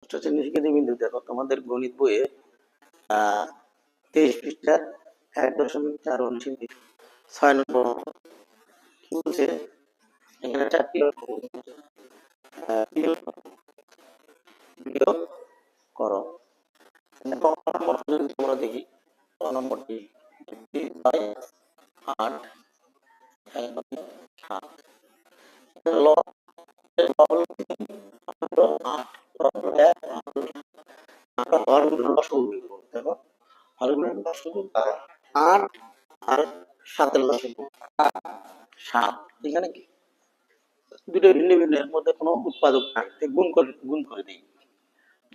ষষ্ঠ শ্রেণীর শিক্ষার্থীবৃন্দ, দেখো তোমাদের গণিত বইয়ে 23 পৃষ্ঠার 1.4 অনুচ্ছেদ 6 নম্বর কি বলছে, এখানে 4টি বিয়োগ করো। যদি তোমরা দেখি নম্বরটি 8 8 আর 7 7, এখানে দুটো ভিন্ন ভিন্ন, এর মধ্যে কোনো উৎপাদক নাই, গুণ করে দিই।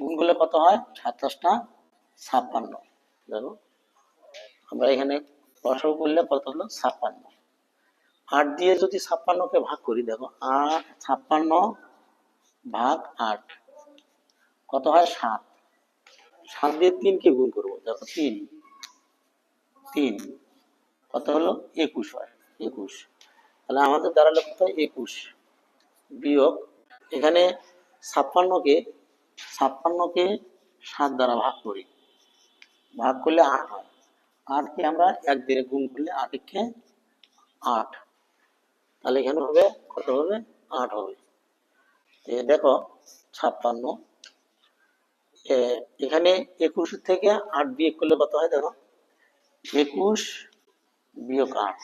গুণ করলে কত হয়? 27টা 56। দেখো আমরা এখানে লসাগু করলে কত হলো? 56। 8 দিয়ে যদি 56কে ভাগ করি, দেখো 56 ভাগ 8 কত হয়? 7। 7 দিয়ে 3কে গুণ করবো, দেখো 3 3 কত হলো? 21 হয়। 21, তাহলে আমাদের দাঁড়ালো কত? 21 বিয়োগ, এখানে 56কে 7 দ্বারা ভাগ করি, ভাগ করলে 8 হয়। 8কে আমরা 1 দিয়ে গুণ করলে 8কে 8, তাহলে এখানে হবে কত? হবে 8 হবে। দেখো 56, এখানে 21 থেকে 8 বিয়োগ করলে কত হয়? দেখো 21 বিয়োগ 8,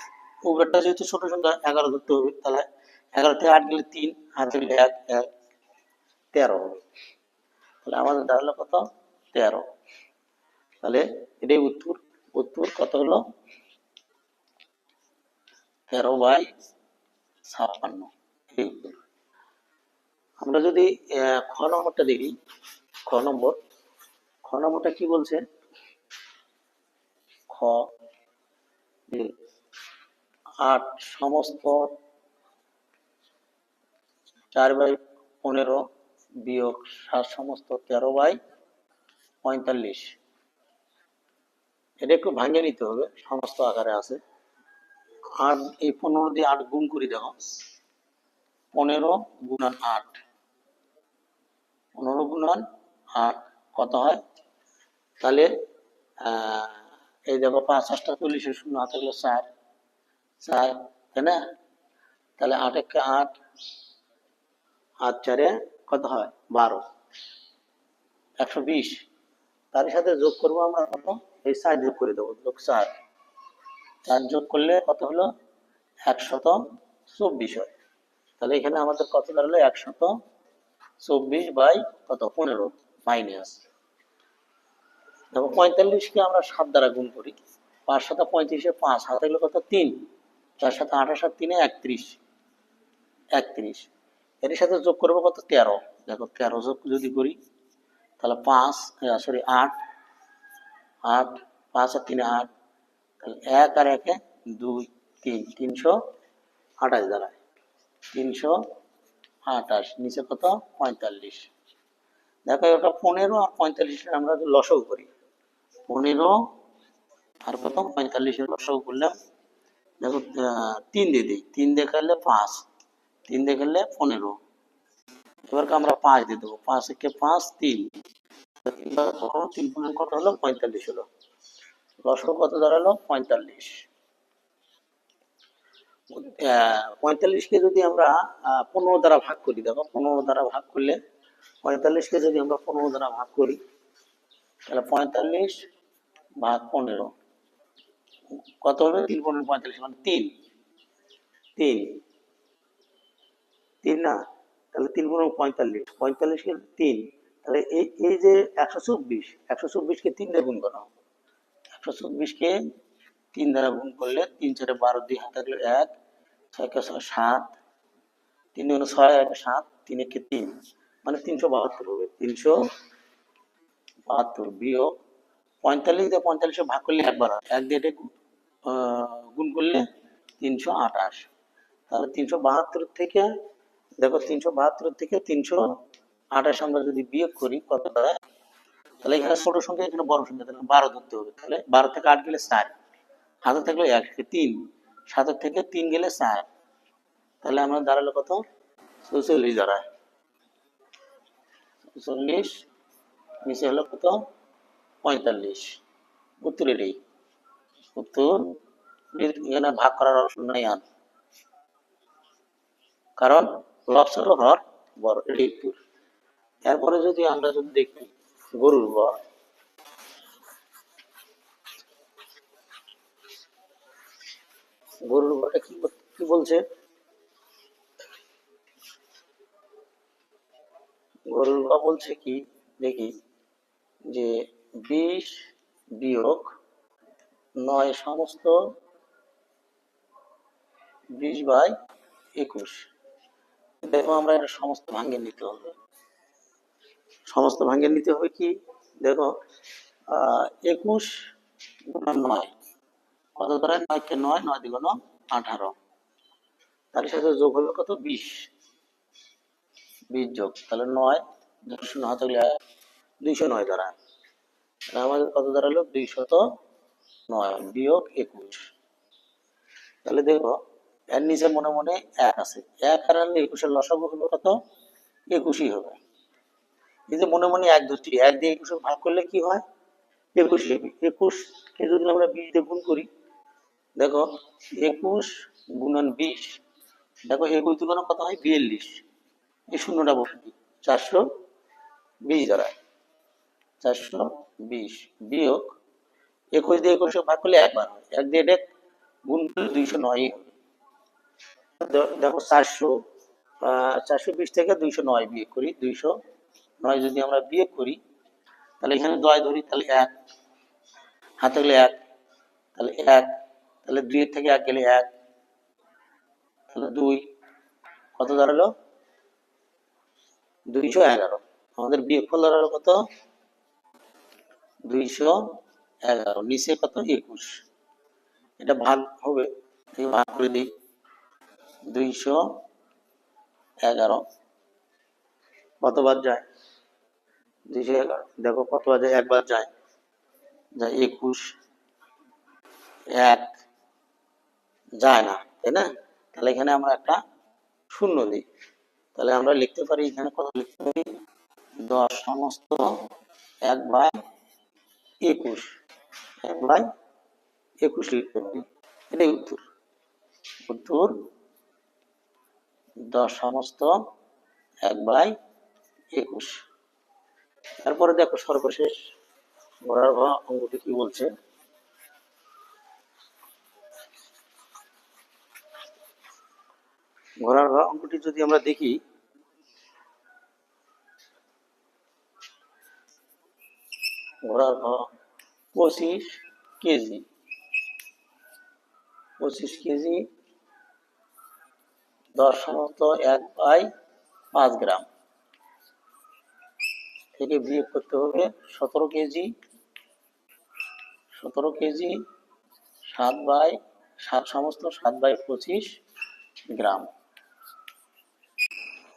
উপরেরটা যেহেতু ছোট সংখ্যা 11 ধরতে হবে, তাহলে 11 থেকে 8 গেলে 3, হাত গেলে 1 1 13 হবে। তাহলে আমাদের দাঁড়ালো কত? 13। তাহলে এটাই উত্তর। উত্তর কত হলো? 13/56। এই উত্তর। আমরা যদি খ নম্বরটা দেখি, খ নম্বরটা কি বলছে? খ 8 সমস্ত 4/15 বিয়োগ 7 সমস্ত 13/45। এটা একটু ভাঙিয়ে নিতে হবে, সমস্ত আকারে আছে। আর এই 15 দিয়ে 8 গুণ করি, দেখো 15 গুণন 8, 15 গুণন 8 কত হয়? তাহলে এই দেখো 5 8টা 40, 0 হাতে গেলে 4 4, তাই না? তাহলে 8 একে 8, 8 4 কত হয়? 12, 120। তার সাথে যোগ করবো আমরা কত? এই 4 যোগ করে দেবো, যোগ 4 যোগ করলে কত হলো? 124 হয়। তাহলে এখানে আমাদের কত দাঁড়ালো? 124 কত? 15 মাইনাস। দেখো 45কে আমরা 7 দ্বারা গুণ করি, 5 7 35, 5 হাতে গেলে কত? 3, 4 7 28, 3 31 31। এর সাথে যোগ করবো কত? 13। দেখো 13 যোগ যদি করি, তাহলে 8 8 5 আর 3 8, তাহলে 1 আর 1 2 3, 328 দাঁড়ায়। 328 নিচে কত? 45। দেখো ওটা 15 আর 45 আমরা লসাগু করি, 15 আর কত? 45 লসাগু করলাম। দেখো 3 দিয়ে দিই, 3 দিয়ে করলে 5, 3 দিয়ে করলে 15। এবার আমরা 5 দিয়ে দেবো, 5 একে 5 3, 3 কত হলো? 45 হলো। লসাগু কত দাঁড়ালো? 45। 45কে যদি আমরা 15 দ্বারা ভাগ করি, দেখো 15 দ্বারা ভাগ করলে, 45কে যদি আমরা 15 দ্বারা ভাগ করি, তাহলে 45 ভাগ 15 কত হবে? 3 15 45, মানে 3 3 3 না? তাহলে 3 15 45, 45কে 3, তাহলে এই যে 124কে 3 দিয়ে গুণ করা, 124কে 3 দ্বারা গুণ করলে 3 4 12 দিয়ে হাতে গেলে 1 6 7 3 6 7 3 1 3, মানে 372 হবে। 372 বিয়োগ 45 দিয়ে 45 ভাগ করলে একবার হয়, 1 দিয়ে গুণ করলে 328। তাহলে 372 থেকে, দেখো 372 থেকে 328 আমরা যদি বিয়োগ করি কত দাঁড়ায়? তাহলে এখানে ছোট সংখ্যা, এখানে বড় সংখ্যা, তাহলে 12 ধরতে হবে। তাহলে 12 থেকে 8 গেলে 4, হাতে থাকলো 1 3, 7 থেকে 3 গেলে 4, তাহলে আমরা দাঁড়ালো কত? 46 দাঁড়ায়। 46 নিচে হলো কত 45, উত্তর এটাই উত্তর। এখানে ভাগ করার অপশন নাই আর, কারণ লবসর হর বড়, এটাই উত্তর। এরপরে যদি আমরা যদি দেখি গরুর ভর, গরুর ভরটা কি কি বলছে, গরুর ভর বলছে কি দেখি যে 20 বিয়োগ 9 সমস্ত 20/21। দেখো আমরা এটা সমস্ত ভাঙ্গে নিতে হবে, সমস্ত ভাঙ্গে নিতে হবে কি দেখো 21 গুণন 9 কত দ্বারা, 9 কে 9, 9 দ্বিগুণ 18, তার সাথে যোগ হলো কত 20, 20 যোগ তাহলে 9, শূন্য হাতে 209 দ্বারা, আমাদের কত দাঁড়ালো 209 বিয়োগ 21। তাহলে দেখো এর নিচে মনে মনে 1 আছে, 1 আর 21 লসাগু হলো কত 21ই হবে। এই যে মনে মনে 1 ধরছি, 1 দিয়ে 21 ভাগ করলে কি হয় 21 হবে। 21 কে যদি আমরা 20 দিয়ে গুণ করি, দেখো 21 গুণন 20, দেখো 21 দুগুণ কত হয় 42, এই শূন্যটা বসে দিই 420 দ্বারা, 420 বিয়োগ 21 দিয়ে 21 ভাগ করলে একবার হয়, 1 দিয়ে এটা গুণ করলে 209 হবে। দেখো 420 থেকে 209 বিয়োগ করি, 209 যদি আমরা বিয়োগ করি তাহলে এখানে 2 ধরি, তাহলে 1 হাতে গেলে 1, তাহলে 1, তাহলে 2 থেকে 1 গেলে 1, তাহলে 2 কত দাঁড়ালো 211। আমাদের বিয়োগফল দাঁড়ালো কত 211, নিচে কত 21, এটা ভাগ হবে, ভাগ করে দিই 211 কতবার যায় 211, দেখো কতবার যায়, একবার যায়, যায় 21, 1 যায় না, তাই না? তাহলে এখানে আমরা একটা শূন্য দিই, তাহলে আমরা লিখতে পারি এখানে কত লিখতে পারি 10 সমস্ত 1/21, 1/21 লিখতে পারি, এটাই উত্তর। উত্তর 10 সমস্ত 1/21। তারপরে দেখো সর্বশেষ ঘোড়ার ঘ অঙ্কটি কি বলছে, ঘোড়ার ঘ অঙ্কটি যদি আমরা দেখি, ঘোড়ার ঘ 25 কেজি, 25 কেজি 10 সমস্ত 1/5 গ্রাম থেকে বিয়োগ করতে হবে 17 কেজি, 17 কেজি 7/7 সমস্ত 7/25 গ্রাম।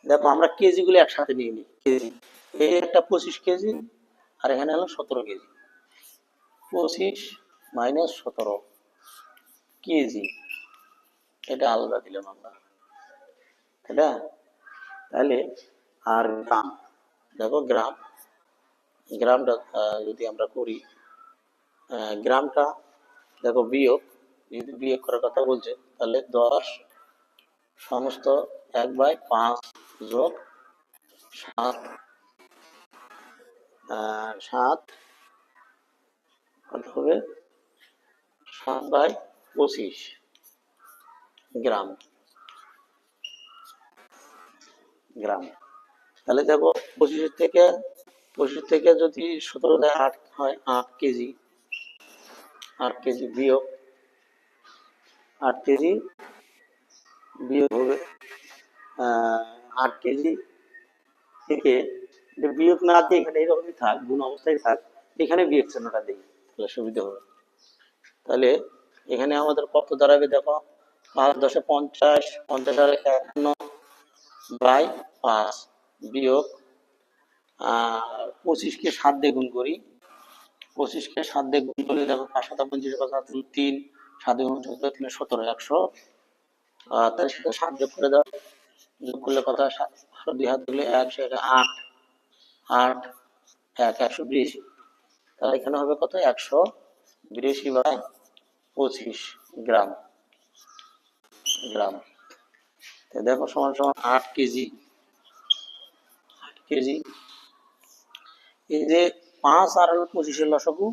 দেখো আমরা কেজি গুলো একসাথে নিয়ে নিই, কেজি এই একটা 25 কেজি আর এখানে হলো 17 কেজি, 25 মাইনাস 17 কেজি, এটা আলাদা দিলাম আমরা, এটা তাহলে আর গ্রাম, দেখো গ্রাম, গ্রামটা যদি আমরা করি গ্রামটা দেখো বিয়োগ, যদি বিয়োগ করার কথা বলছে তাহলে 10 সমস্ত 1/5 যোগ 7, 7 কত হবে 7/25 গ্রাম, গ্রাম। তাহলে দেখো 25 থেকে যদি 17 দেয় 8 হয়, 8 কেজি, 8 কেজি বিয়োগ 8 কেজি বিয়োগ হবে 8 কেজি থেকে, বিয়োগ না দিয়ে এখানে এরকমই থাক, গুণ অবস্থায় থাক, এখানে বিয়োগ চিহ্নটা দিই তাহলে সুবিধা হবে। তাহলে এখানে আমাদের কত দাঁড়াবে দেখো 5 10 50, 50 আর 51/5 বিয়োগ 25 কে 7 দিয়ে গুণ করি, 25 কে 7 দিয়ে গুণ করলে দেখো 5 7 25 কথা 3, 7 গুণ 3 17, 100, তার সাথে 7 যোগ করে দাও, যোগ করলে কথা 2 হাত দিলে 1 8, 8 182, তাহলে এখানে হবে কত? 182/25 গ্রাম। গ্রাম দেখো সমান সমান 8 কেজি। 8 কেজি। এই যে 5 আর 25-এর লসাগু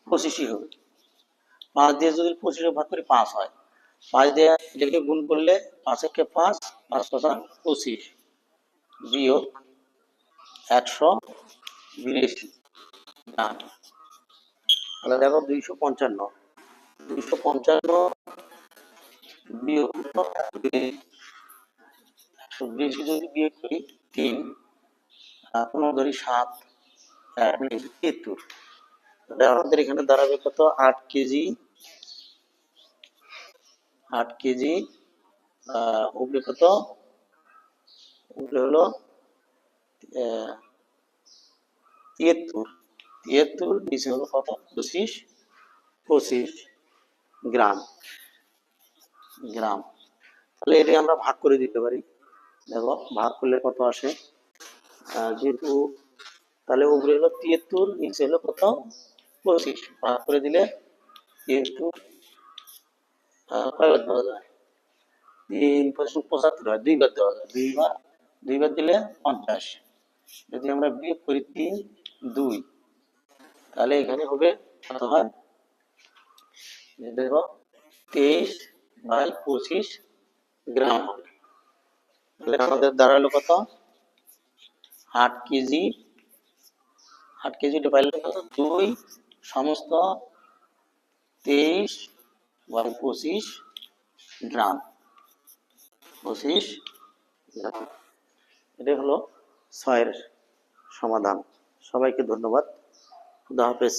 25ই হবে। 5 দিয়ে যদি 25 ভাগ করি 5 হয়। 5 দিয়ে এটাকে গুণ করলে 5 একে 5, 5 5 25 বিয়োগ 182 গ্রাম। তাহলে দেখো 255। 255 বিয়োগ 120 যদি বিয়োগ করি 3, কোনো ধরি 7, 73। আমাদের এখানে দাঁড়াবে কত? 8 কেজি। 8 কেজি উপরে কত? উপরে হলো 73। 73 নিচে হলো কত? 25 গ্রাম। গ্রাম। তাহলে এটা আমরা ভাগ করে দিতে পারি। দেখো ভাগ করলে কত আসে? যেহেতু তাহলে উপরে হলো 73, নিচে হলো কত? 25। ভাগ করে দিলে 73 কয়বার দেওয়া যায়? 3×75 হয়, 2বার দেওয়া যায়। 2বার দিলে 50। যদি আমরা বিয়োগ করি 3, 2, তাহলে এখানে হবে কত হয়? দেখো 23/25 গ্রাম হবে। তাহলে আমাদের দাঁড়ালো কত? 8 কেজি। 8 কেজি পাইলে কত? 2 সমস্ত 23/25 গ্রাম। 25 গ্রাম। এটাই হলো 6-এর সমাধান। সবাইকে ধন্যবাদ। খুদা হাফেজ।